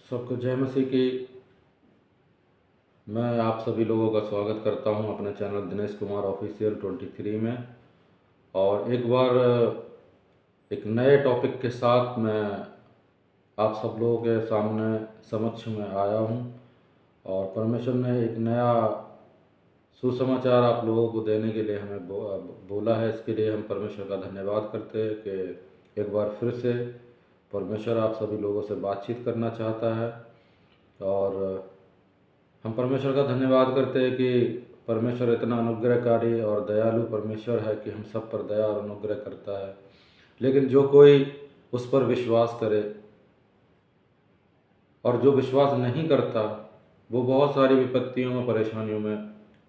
सबको जय मसीह की। मैं आप सभी लोगों का स्वागत करता हूं अपने चैनल दिनेश कुमार ऑफिशियल 23 में। और एक बार एक नए टॉपिक के साथ मैं आप सब लोगों के सामने समक्ष में आया हूं। और परमेश्वर ने एक नया सुसमाचार आप लोगों को देने के लिए हमें बोला है। इसके लिए हम परमेश्वर का धन्यवाद करते हैं कि एक बार फिर से परमेश्वर आप सभी लोगों से बातचीत करना चाहता है। और हम परमेश्वर का धन्यवाद करते हैं कि परमेश्वर इतना अनुग्रहकारी और दयालु परमेश्वर है कि हम सब पर दया और अनुग्रह करता है। लेकिन जो कोई उस पर विश्वास करे और जो विश्वास नहीं करता वो बहुत सारी विपत्तियों में, परेशानियों में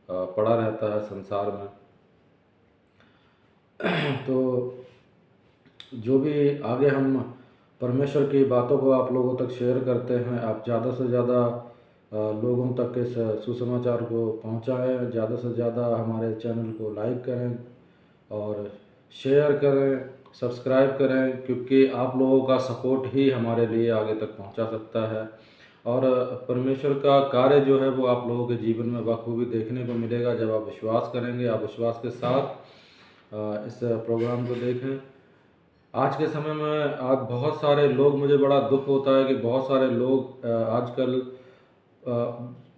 पड़ा रहता है संसार में। तो जो भी आगे हम परमेश्वर की बातों को आप लोगों तक शेयर करते हैं, आप ज़्यादा से ज़्यादा लोगों तक इस सुसमाचार को पहुंचाएं। ज़्यादा से ज़्यादा हमारे चैनल को लाइक करें और शेयर करें, सब्सक्राइब करें, क्योंकि आप लोगों का सपोर्ट ही हमारे लिए आगे तक पहुंचा सकता है। और परमेश्वर का कार्य जो है वो आप लोगों के जीवन में बखूबी देखने को मिलेगा जब आप विश्वास करेंगे, आप विश्वास के साथ इस प्रोग्राम को देखें। आज के समय में आज बहुत सारे लोग, मुझे बड़ा दुख होता है कि बहुत सारे लोग आजकल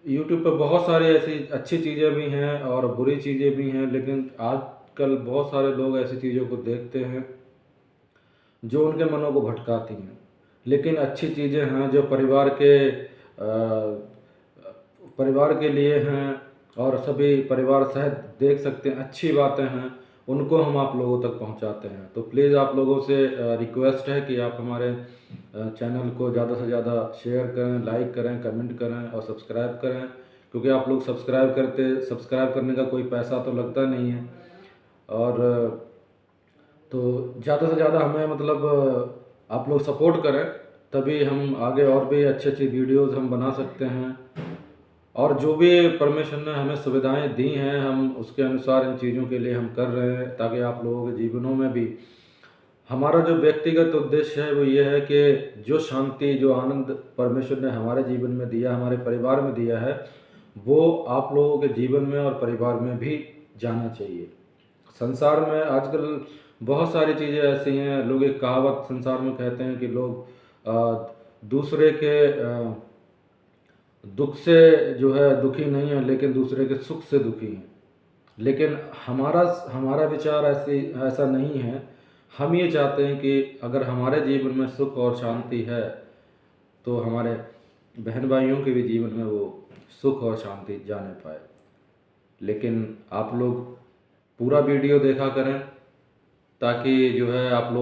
यूट्यूब पर बहुत सारी ऐसी अच्छी चीज़ें भी हैं और बुरी चीज़ें भी हैं, लेकिन आजकल बहुत सारे लोग ऐसी चीज़ों को देखते हैं जो उनके मनों को भटकाती हैं। लेकिन अच्छी चीज़ें हैं जो परिवार के लिए हैं और सभी परिवार सहित देख सकते हैं, अच्छी बातें हैं, उनको हम आप लोगों तक पहुंचाते हैं। तो प्लीज़ आप लोगों से रिक्वेस्ट है कि आप हमारे चैनल को ज़्यादा से ज़्यादा शेयर करें, लाइक करें, कमेंट करें और सब्सक्राइब करें, क्योंकि आप लोग सब्सक्राइब करने का कोई पैसा तो लगता नहीं है। और तो ज़्यादा से ज़्यादा हमें आप लोग सपोर्ट करें, तभी हम आगे और भी अच्छी अच्छी वीडियोज़ हम बना सकते हैं। और जो भी परमेश्वर ने हमें सुविधाएं दी हैं, हम उसके अनुसार इन चीज़ों के लिए हम कर रहे हैं, ताकि आप लोगों के जीवनों में भी हमारा जो व्यक्तिगत उद्देश्य है वो ये है कि जो शांति, जो आनंद परमेश्वर ने हमारे जीवन में दिया, हमारे परिवार में दिया है, वो आप लोगों के जीवन में और परिवार में भी जाना चाहिए। संसार में आजकल बहुत सारी चीज़ें ऐसी हैं, लोग एक कहावत संसार में कहते हैं कि लोग दूसरे के दुख से जो है दुखी नहीं है, लेकिन दूसरे के सुख से दुखी हैं। लेकिन हमारा हमारा विचार ऐसा नहीं है। हम ये चाहते हैं कि अगर हमारे जीवन में सुख और शांति है तो हमारे बहन भाइयों के भी जीवन में वो सुख और शांति जाने पाए। लेकिन आप लोग पूरा वीडियो देखा करें, ताकि जो है आप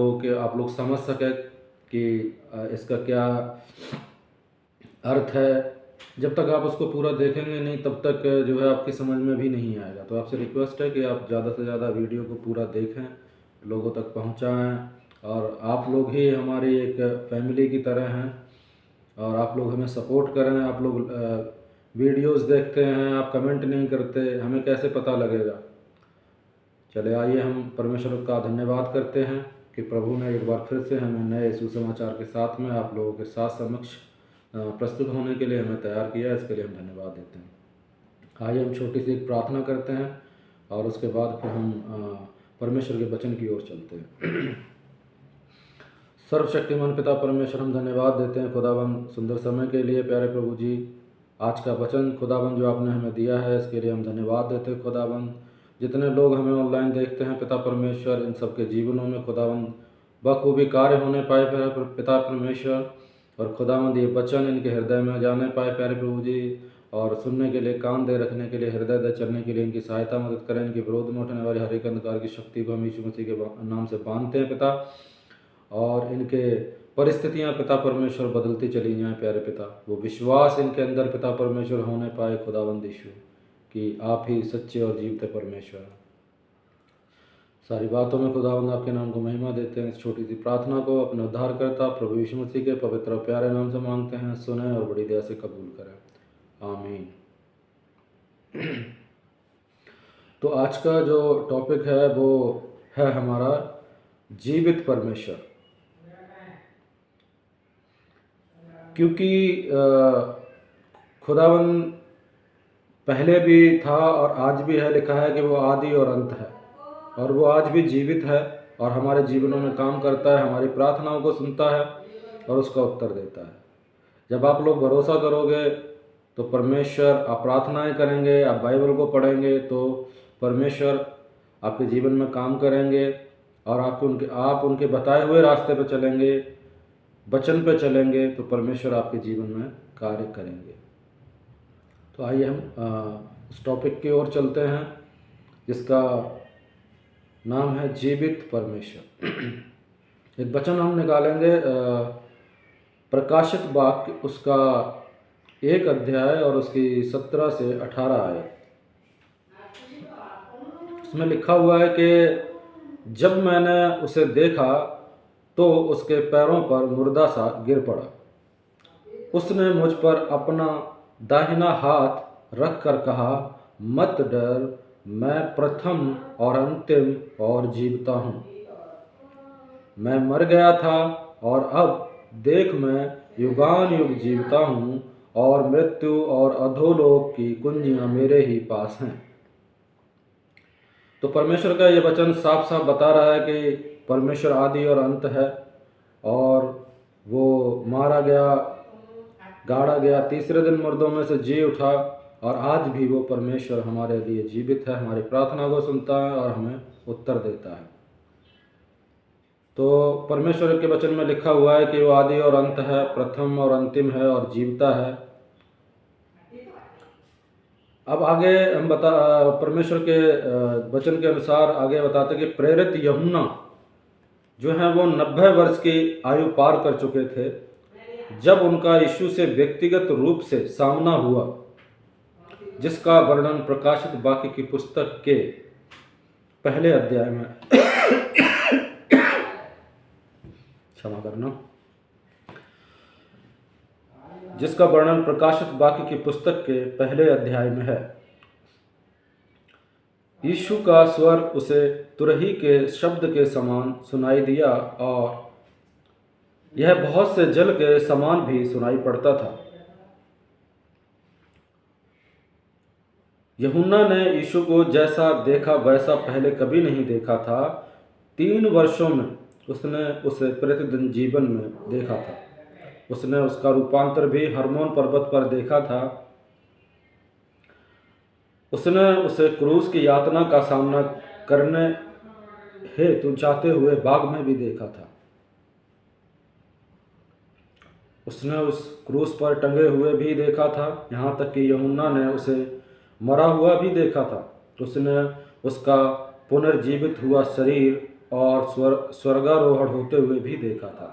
लोग समझ सकें कि इसका क्या अर्थ है। जब तक आप उसको पूरा देखेंगे नहीं, तब तक जो है आपकी समझ में भी नहीं आएगा। तो आपसे रिक्वेस्ट है कि आप ज़्यादा से ज़्यादा वीडियो को पूरा देखें, लोगों तक पहुंचाएं। और आप लोग ही हमारी एक फैमिली की तरह हैं और आप लोग हमें सपोर्ट करें। आप लोग वीडियोस देखते हैं, आप कमेंट नहीं करते, हमें कैसे पता लगेगा। चले आइए हम परमेश्वर का धन्यवाद करते हैं कि प्रभु ने एक बार फिर से हमें नए सुसमाचार के साथ में आप लोगों के साथ समक्ष प्रस्तुत होने के लिए हमें तैयार किया। इसके लिए हम धन्यवाद देते हैं। आइए हम छोटी सी एक प्रार्थना करते हैं और उसके बाद फिर हम परमेश्वर के वचन की ओर चलते हैं। सर्वशक्तिमान पिता परमेश्वर, हम धन्यवाद देते हैं खुदाबंद सुंदर समय के लिए। प्यारे प्रभु जी, आज का वचन खुदाबंद जो आपने हमें दिया है, इसके लिए हम धन्यवाद देते हैं खुदाबंद। जितने लोग हमें ऑनलाइन देखते हैं पिता परमेश्वर, इन सबके जीवनों में खुदाबंद बखूबी कार्य होने पाए पिता परमेश्वर। और खुदाबंद ये वचन इनके हृदय में जाने पाए प्यारे प्रभु जी, और सुनने के लिए कान दे, रखने के लिए हृदय दे, चलने के लिए इनकी सहायता मदद करें। इनके विरोध में उठने वाली हर एक अंधकार की शक्ति को हम यीशु मसीह के नाम से बांधते हैं पिता। और इनके परिस्थितियां पिता परमेश्वर बदलती चली जाएं प्यारे पिता। वो विश्वास इनके अंदर पिता परमेश्वर होने पाए खुदावंद यीशु कि आप ही सच्चे और जीवते परमेश्वर हैं। सारी बातों में खुदावंद आपके नाम को महिमा देते हैं। इस छोटी सी प्रार्थना को अपने उद्धारकर्ता प्रभु यीशु मसीह के पवित्र और प्यारे नाम से मांगते हैं। सुने और बड़ी दया से कबूल करें, आमीन। तो आज का जो टॉपिक है वो है हमारा जीवित परमेश्वर। क्योंकि खुदावन पहले भी था और आज भी है, लिखा है कि वो आदि और अंत है, और वो आज भी जीवित है और हमारे जीवनों में काम करता है, हमारी प्रार्थनाओं को सुनता है और उसका उत्तर देता है। जब आप लोग भरोसा करोगे तो परमेश्वर, आप प्रार्थनाएं करेंगे, आप बाइबल को पढ़ेंगे तो परमेश्वर आपके जीवन में काम करेंगे और आप उनके बताए हुए रास्ते पर चलेंगे, वचन पे चलेंगे तो परमेश्वर आपके जीवन में कार्य करेंगे। तो आइए हम उस टॉपिक की ओर चलते हैं जिसका नाम है जीवित परमेश्वर। एक वचन हम निकालेंगे प्रकाशित वाक्य, उसका 1 अध्याय और उसकी 17 से 18 आयत। उसमें लिखा हुआ है कि जब मैंने उसे देखा तो उसके पैरों पर मुर्दा सा गिर पड़ा। उसने मुझ पर अपना दाहिना हाथ रख कर कहा, मत डर, मैं प्रथम और अंतिम और जीवता हूँ। मैं मर गया था और अब देख, मैं युगान युग जीवता हूँ और मृत्यु और अधोलोक की कुंजियाँ मेरे ही पास हैं। तो परमेश्वर का ये वचन साफ साफ बता रहा है कि परमेश्वर आदि और अंत है और वो मारा गया, गाड़ा गया, तीसरे दिन मुर्दों में से जी उठा और आज भी वो परमेश्वर हमारे लिए जीवित है, हमारी प्रार्थना को सुनता है और हमें उत्तर देता है। तो परमेश्वर के वचन में लिखा हुआ है कि वो आदि और अंत है, प्रथम और अंतिम है और जीवता है। अब आगे हम परमेश्वर के वचन के अनुसार आगे बताते कि प्रेरित यूहन्ना जो है वो 90 वर्ष की आयु पार कर चुके थे जब उनका यीशु से व्यक्तिगत रूप से सामना हुआ, जिसका वर्णन प्रकाशित वाक्य की पुस्तक के पहले अध्याय में क्षमा करना, जिसका वर्णन प्रकाशित वाक्य की पुस्तक के पहले अध्याय में है। यीशु का स्वर उसे तुरही के शब्द के समान सुनाई दिया और यह बहुत से जल के समान भी सुनाई पड़ता था। यूहन्ना ने यीशु को जैसा देखा वैसा पहले कभी नहीं देखा था। 3 वर्षों में उसने उसे प्रतिदिन जीवन में देखा था। उसने उसका रूपांतर भी हरमोन पर्वत पर देखा था। उसने उसे क्रूस की यातना का सामना करने हेतु जाते हुए बाग में भी देखा था। उसने उस क्रूस पर टंगे हुए भी देखा था, यहाँ तक कि यूहन्ना ने उसे मरा हुआ भी देखा था। उसने उसका पुनर्जीवित हुआ शरीर और स्वर्गारोहण होते हुए भी देखा था,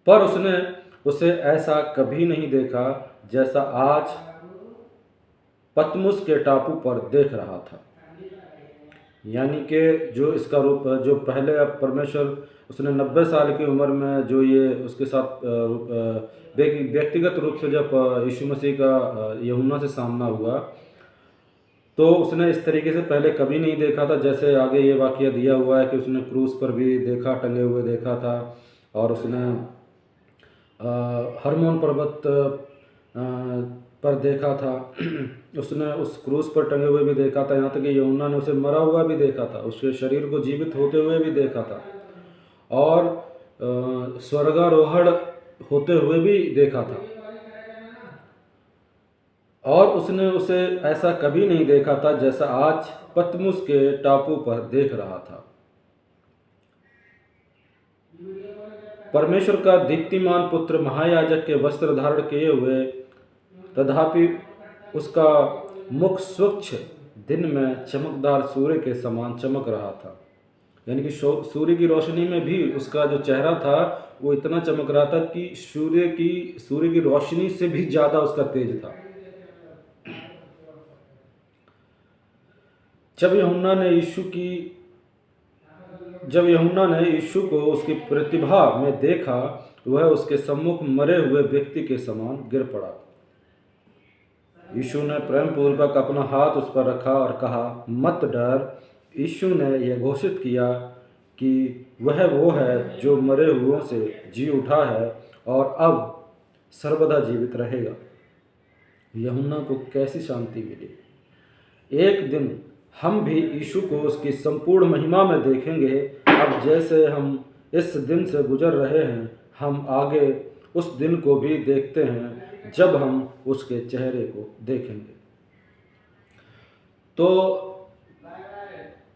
पर उसने उसे ऐसा कभी नहीं देखा जैसा आज पतमुस के टापू पर देख रहा था। यानी कि जो इसका रूप, जो पहले अब परमेश्वर उसने 90 साल की उम्र में जो ये उसके साथ व्यक्तिगत रूप से जब यीशु मसीह का यूहन्ना से सामना हुआ तो उसने इस तरीके से पहले कभी नहीं देखा था। जैसे आगे ये वाकया दिया हुआ है कि उसने क्रूस पर भी देखा, टंगे हुए देखा था, और उसने हरमोन पर्वत पर देखा था। उसने उस क्रूस पर टंगे हुए भी देखा था, यहाँ तक कि यूहन्ना ने उसे मरा हुआ भी देखा था, उसके शरीर को जीवित होते हुए भी देखा था और स्वर्गारोहण होते हुए भी देखा था। और उसने उसे ऐसा कभी नहीं देखा था जैसा आज पतमुस के टापू पर देख रहा था। परमेश्वर का दीप्तिमान पुत्र महायाजक के वस्त्र धारण किए हुए, तथापि उसका मुख स्वच्छ दिन में चमकदार सूर्य के समान चमक रहा था। यानी कि सूर्य की रोशनी में भी उसका जो चेहरा था वो इतना चमक रहा था कि सूर्य की रोशनी से भी ज़्यादा उसका तेज था। जब यूहन्ना ने यीशु को उसकी प्रतिभा में देखा, वह उसके सम्मुख मरे हुए व्यक्ति के समान गिर पड़ा। यीशु ने प्रेम पूर्वक अपना हाथ उस पर रखा और कहा, मत डर। यीशु ने यह घोषित किया कि वह वो है जो मरे हुओं से जी उठा है और अब सर्वदा जीवित रहेगा। यूहन्ना को कैसी शांति मिली। एक दिन हम भी यीशु को उसकी संपूर्ण महिमा में देखेंगे। अब जैसे हम इस दिन से गुजर रहे हैं, हम आगे उस दिन को भी देखते हैं जब हम उसके चेहरे को देखेंगे। तो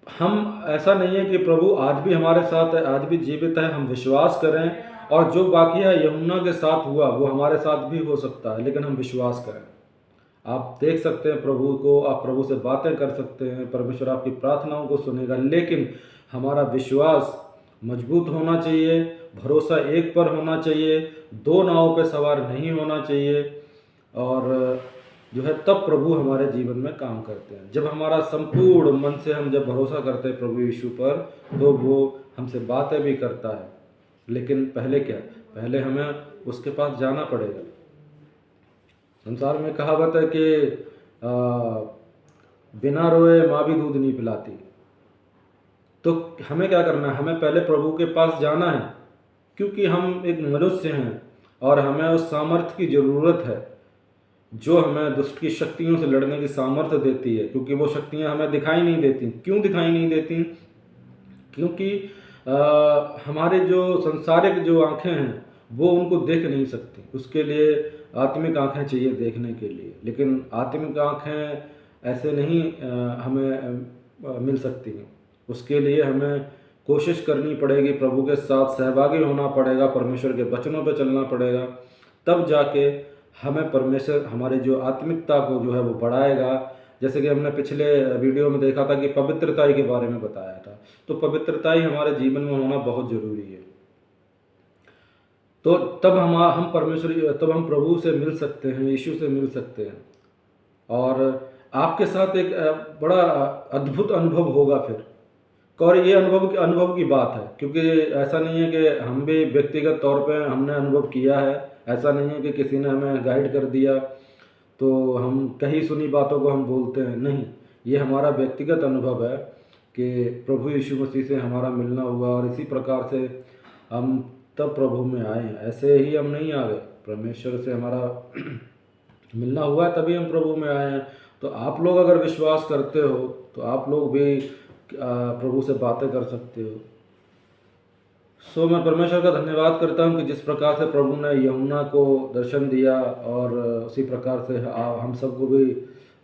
हम, ऐसा नहीं है कि प्रभु आज भी हमारे साथ है, आज भी जीवित है, हम विश्वास करें और जो बाकी है यूहन्ना के साथ हुआ वो हमारे साथ भी हो सकता है, लेकिन हम विश्वास करें। आप देख सकते हैं प्रभु को, आप प्रभु से बातें कर सकते हैं, परमेश्वर आपकी प्रार्थनाओं को सुनेगा, लेकिन हमारा विश्वास मजबूत होना चाहिए, भरोसा एक पर होना चाहिए, दो नावों पर सवार नहीं होना चाहिए। और जो है तब प्रभु हमारे जीवन में काम करते हैं। जब हमारा संपूर्ण मन से हम जब भरोसा करते हैं प्रभु यीशु पर, तो वो हमसे बातें भी करता है। लेकिन पहले क्या, पहले हमें उसके पास जाना पड़ेगा। संसार में कहावत है कि बिना रोए माँ भी दूध नहीं पिलाती। तो हमें क्या करना है, हमें पहले प्रभु के पास जाना है, क्योंकि हम एक मनुष्य हैं और हमें उस सामर्थ्य की ज़रूरत है जो हमें दुष्ट की शक्तियों से लड़ने की सामर्थ्य देती है। क्योंकि वो शक्तियां हमें दिखाई नहीं देती। क्यों दिखाई नहीं देती? क्योंकि हमारे जो संसारिक जो आँखें हैं वो उनको देख नहीं सकती। उसके लिए आत्मिक आँखें चाहिए देखने के लिए, लेकिन आत्मिक आँखें ऐसे नहीं हमें मिल सकती हैं। उसके लिए हमें कोशिश करनी पड़ेगी, प्रभु के साथ सहभागी होना पड़ेगा, परमेश्वर के वचनों पर चलना पड़ेगा, तब जाके हमें परमेश्वर हमारे जो आत्मिकता को जो है वो बढ़ाएगा। जैसे कि हमने पिछले वीडियो में देखा था कि पवित्रता के बारे में बताया था, तो पवित्रता ही हमारे जीवन में होना बहुत ज़रूरी है। तो तब हम प्रभु से मिल सकते हैं, यीशु से मिल सकते हैं, और आपके साथ एक बड़ा अद्भुत अनुभव होगा फिर। और ये अनुभव की बात है, क्योंकि ऐसा नहीं है कि हम भी व्यक्तिगत तौर पे हमने अनुभव किया है। ऐसा नहीं है कि किसी ने हमें गाइड कर दिया तो हम कहीं सुनी बातों को हम बोलते हैं। नहीं, ये हमारा व्यक्तिगत अनुभव है कि प्रभु यीशु मसीह से हमारा मिलना हुआ और इसी प्रकार से हम तब प्रभु में आए हैं। ऐसे ही हम नहीं आ गए, परमेश्वर से हमारा मिलना हुआ है तभी हम प्रभु में आए हैं। तो आप लोग अगर विश्वास करते हो तो आप लोग भी प्रभु से बातें कर सकते हो। सो मैं परमेश्वर का धन्यवाद करता हूँ कि जिस प्रकार से प्रभु ने यूहन्ना को दर्शन दिया, और उसी प्रकार से हम सबको भी,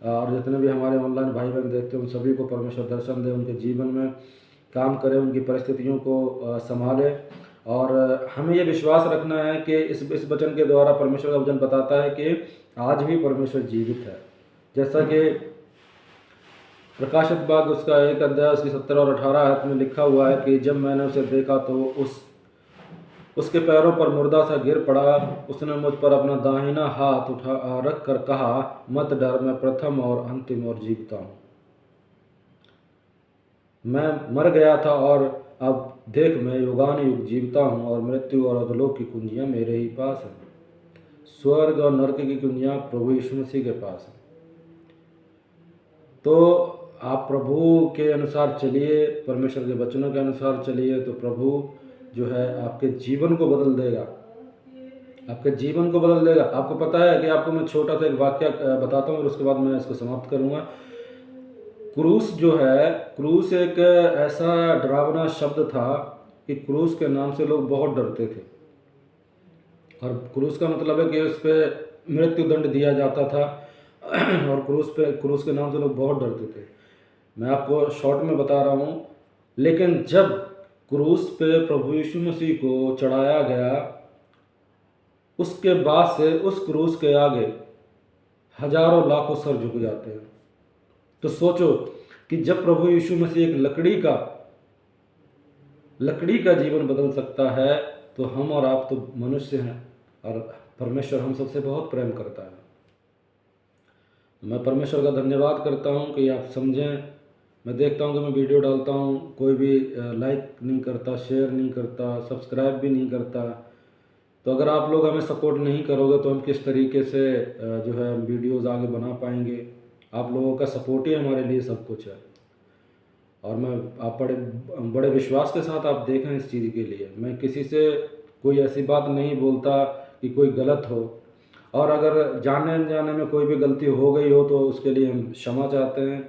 और जितने भी हमारे ऑनलाइन भाई बहन देखते हैं उन सभी को परमेश्वर दर्शन दे, उनके जीवन में काम करे, उनकी परिस्थितियों को संभाले। और हमें ये विश्वास रखना है कि इस वचन के द्वारा परमेश्वर का वचन बताता है कि आज भी परमेश्वर जीवित है। जैसा कि प्रकाशित भाग उसका 1 अध्याय उसकी 17 और 18 आयत में लिखा हुआ है कि जब मैंने उसे देखा तो उसके पैरों पर मुर्दा सा गिर पड़ा। उसने मुझ पर अपना दाहिना हाथ उठा रख कर कहा, मत डर, मैं प्रथम और अंतिम और जीवता हूँ। मैं मर गया था और अब देख मैं युगानुयुग जीवता हूँ, और मृत्यु और अधोलोक की कुंजियाँ मेरे ही पास हैं। स्वर्ग और नरक की कुंजियाँ प्रभु यीशु मसीह के पास हैं। तो आप प्रभु के अनुसार चलिए, परमेश्वर के वचनों के अनुसार चलिए, तो प्रभु जो है आपके जीवन को बदल देगा, आपके जीवन को बदल देगा। आपको पता है कि आपको मैं छोटा सा एक वाक्य बताता हूँ और उसके बाद मैं इसको समाप्त करूँगा। क्रूस जो है, क्रूस एक ऐसा डरावना शब्द था कि क्रूस के नाम से लोग बहुत डरते थे, और क्रूस का मतलब है कि उस पर मृत्यु दंड दिया जाता था, और क्रूस के नाम से लोग बहुत डरते थे। मैं आपको शॉर्ट में बता रहा हूँ, लेकिन जब क्रूस पे प्रभु यीशु मसीह को चढ़ाया गया, उसके बाद से उस क्रूस के आगे हजारों लाखों सर झुक जाते हैं। तो सोचो कि जब प्रभु यीशु मसीह एक लकड़ी का जीवन बदल सकता है, तो हम और आप तो मनुष्य हैं, और परमेश्वर हम सबसे बहुत प्रेम करता है। मैं परमेश्वर का धन्यवाद करता हूँ कि आप समझें। मैं देखता हूँ कि मैं वीडियो डालता हूँ, कोई भी लाइक नहीं करता, शेयर नहीं करता, सब्सक्राइब भी नहीं करता। तो अगर आप लोग हमें सपोर्ट नहीं करोगे तो हम किस तरीके से जो है वीडियोज़ आगे बना पाएंगे। आप लोगों का सपोर्ट ही हमारे लिए सब कुछ है, और मैं आप बड़े विश्वास के साथ आप देखें इस चीज़ के लिए। मैं किसी से कोई ऐसी बात नहीं बोलता कि कोई गलत हो, और अगर जाने अनजाने में कोई भी गलती हो गई हो तो उसके लिए हम क्षमा चाहते हैं।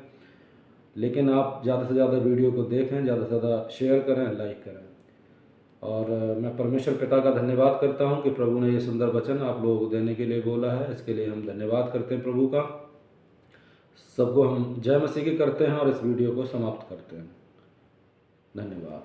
लेकिन आप ज़्यादा से ज़्यादा वीडियो को देखें, ज़्यादा से ज़्यादा शेयर करें, लाइक करें। और मैं परमेश्वर पिता का धन्यवाद करता हूँ कि प्रभु ने ये सुंदर वचन आप लोगों को देने के लिए बोला है। इसके लिए हम धन्यवाद करते हैं प्रभु का। सबको हम जय मसीह की करते हैं और इस वीडियो को समाप्त करते हैं। धन्यवाद।